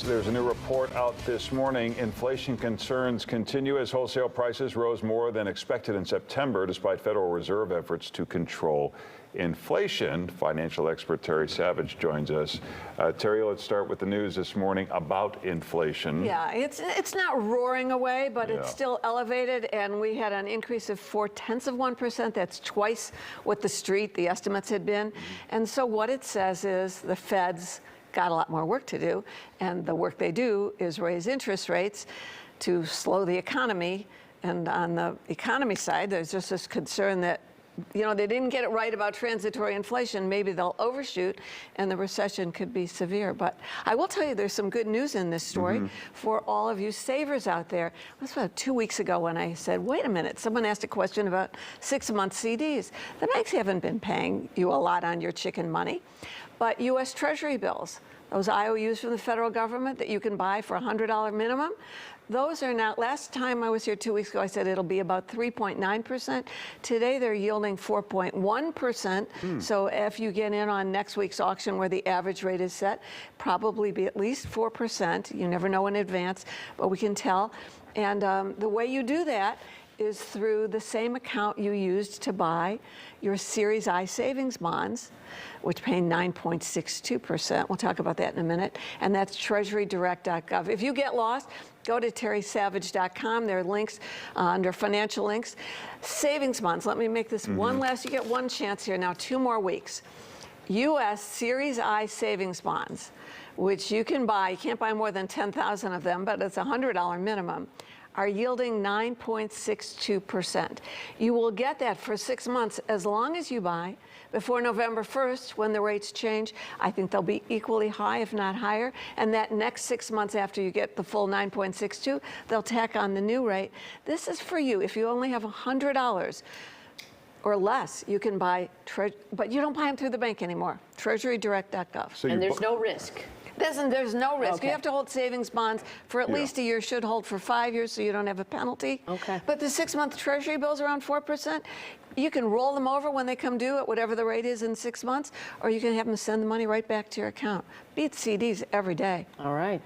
There's a new report out this morning. Inflation concerns continue as wholesale prices rose more than expected in September, despite Federal Reserve efforts to control inflation. Financial expert Terry Savage joins us. Terry, let's start with the news this morning about inflation. Yeah, it's not roaring away, but it's still elevated, and we had an increase of 0.4%. That's twice what the estimates had been. And so what it says is the Fed's got a lot more work to do, and the work they do is raise interest rates to slow the economy. And on the economy side, there's just this concern that, you know, they didn't get it right about transitory inflation. Maybe they'll overshoot and the recession could be severe. But I will tell you, there's some good news in this story for all of you savers out there. It was about 2 weeks ago when I said, wait a minute, someone asked a question about 6-month CDs. The banks haven't been paying you a lot on your chicken money, but U.S. Treasury bills, those IOUs from the federal government that you can buy for $100 minimum, those are now, last time I was here 2 weeks ago, I said it'll be about 3.9%. Today, they're yielding 4.1%. So if you get in on next week's auction where the average rate is set, probably be at least 4%. You never know in advance, but we can tell. And the way you do that is through the same account you used to buy your Series I savings bonds, which pay 9.62%. We'll talk about that in a minute. And that's treasurydirect.gov. If you get lost, go to terrysavage.com. There are links under financial links. Savings bonds, let me make this one last, you get one chance here now, 2 more weeks. U.S. Series I savings bonds, which you can buy, you can't buy more than 10,000 of them, but it's a $100 minimum, are yielding 9.62%. You will get that for 6 months as long as you buy before November 1st when the rates change. I think they'll be equally high, if not higher. And that next 6 months after you get the full 9.62, they'll tack on the new rate. This is for you. If you only have $100 or less, you can buy, but you don't buy them through the bank anymore. treasurydirect.gov. So and there's no risk. There's no risk. Okay. You have to hold savings bonds for at least a year. Should hold for 5 years so you don't have a penalty. Okay. But the 6-month Treasury bills around 4%. You can roll them over when they come due at whatever the rate is in 6 months, or you can have them send the money right back to your account. Beat CDs every day. All right.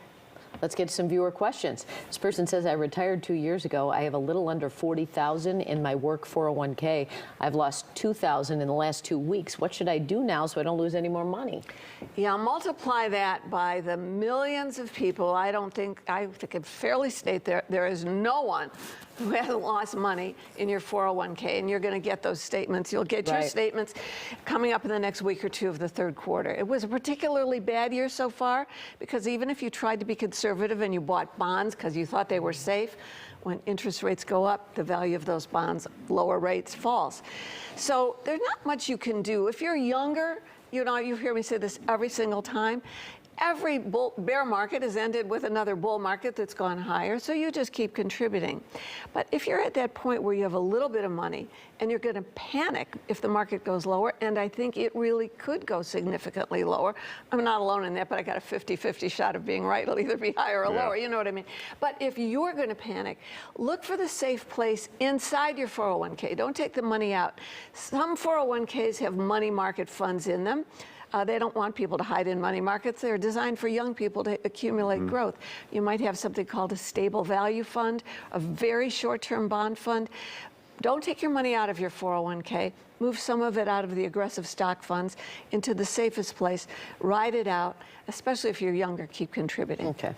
Let's get some viewer questions. This person says, I retired 2 years ago. I have a little under $40,000 in my work 401k. I've lost $2,000 in the last 2 weeks. What should I do now so I don't lose any more money? Yeah, multiply that by the millions of people. I think I could fairly state there is no one who hasn't lost money in your 401k, and you're going to get those statements. You'll get your statements coming up in the next week or two of the third quarter. It was a particularly bad year so far because even if you tried to be conservative and you bought bonds because you thought they were safe, when interest rates go up, the value of those bonds, lower rates, falls. So there's not much you can do. If you're younger, you know, you hear me say this every single time, every bear market has ended with another bull market that's gone higher, so you just keep contributing. But if you're at that point where you have a little bit of money and you're going to panic if the market goes lower, and I think it really could go significantly lower. I'm not alone in that, but I got a 50-50 shot of being right. It'll either be higher or lower, you know what I mean? But if you're going to panic, look for the safe place inside your 401k. Don't take the money out. Some 401ks have money market funds in them. They don't want people to hide in money markets. They're designed for young people to accumulate growth. You might have something called a stable value fund, a very short-term bond fund. Don't take your money out of your 401k. Move some of it out of the aggressive stock funds into the safest place. Ride it out, especially if you're younger. Keep contributing. Okay.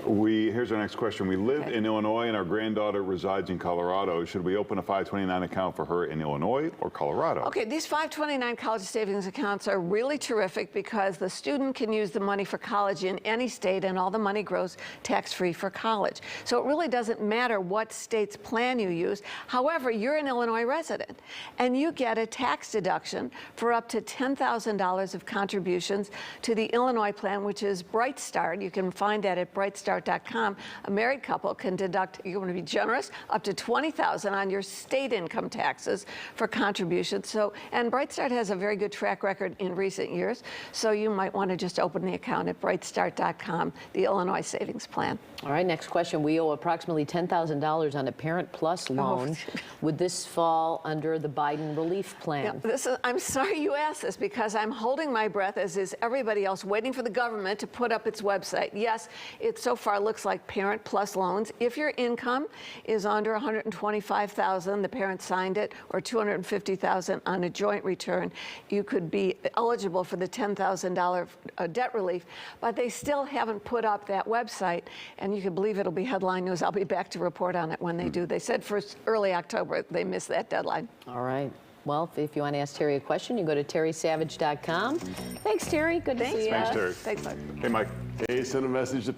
Here's our next question. We live in Illinois and our granddaughter resides in Colorado. Should we open a 529 account for her in Illinois or Colorado? Okay, these 529 college savings accounts are really terrific because the student can use the money for college in any state and all the money grows tax-free for college. So it really doesn't matter what state's plan you use. However, you're an Illinois resident and you get a tax deduction for up to $10,000 of contributions to the Illinois plan, which is Bright Start. You can find that at brightstar.org. BrightStart.com, a married couple can deduct, you're going to be generous, up to $20,000 on your state income taxes for contributions. So, and Bright Start has a very good track record in recent years, so you might want to just open the account at BrightStart.com, the Illinois Savings Plan. All right, next question. We owe approximately $10,000 on a Parent Plus loan. Would this fall under the Biden relief plan? Yeah, I'm sorry you asked this because I'm holding my breath, as is everybody else, waiting for the government to put up its website. Yes, it so far looks like Parent Plus loans. If your income is under $125,000, the parent signed it, or $250,000 on a joint return, you could be eligible for the $10,000 debt relief. But they still haven't put up that website, and you can believe it'll be headline news. I'll be back to report on it when they do. They said for early October. They missed that deadline. All right. Well, if you want to ask Terry a question, you go to terrysavage.com. Thanks, Terry. Good to see you. Thanks, Terry. Thanks, Mike. Hey, Mike. Hey, send a message to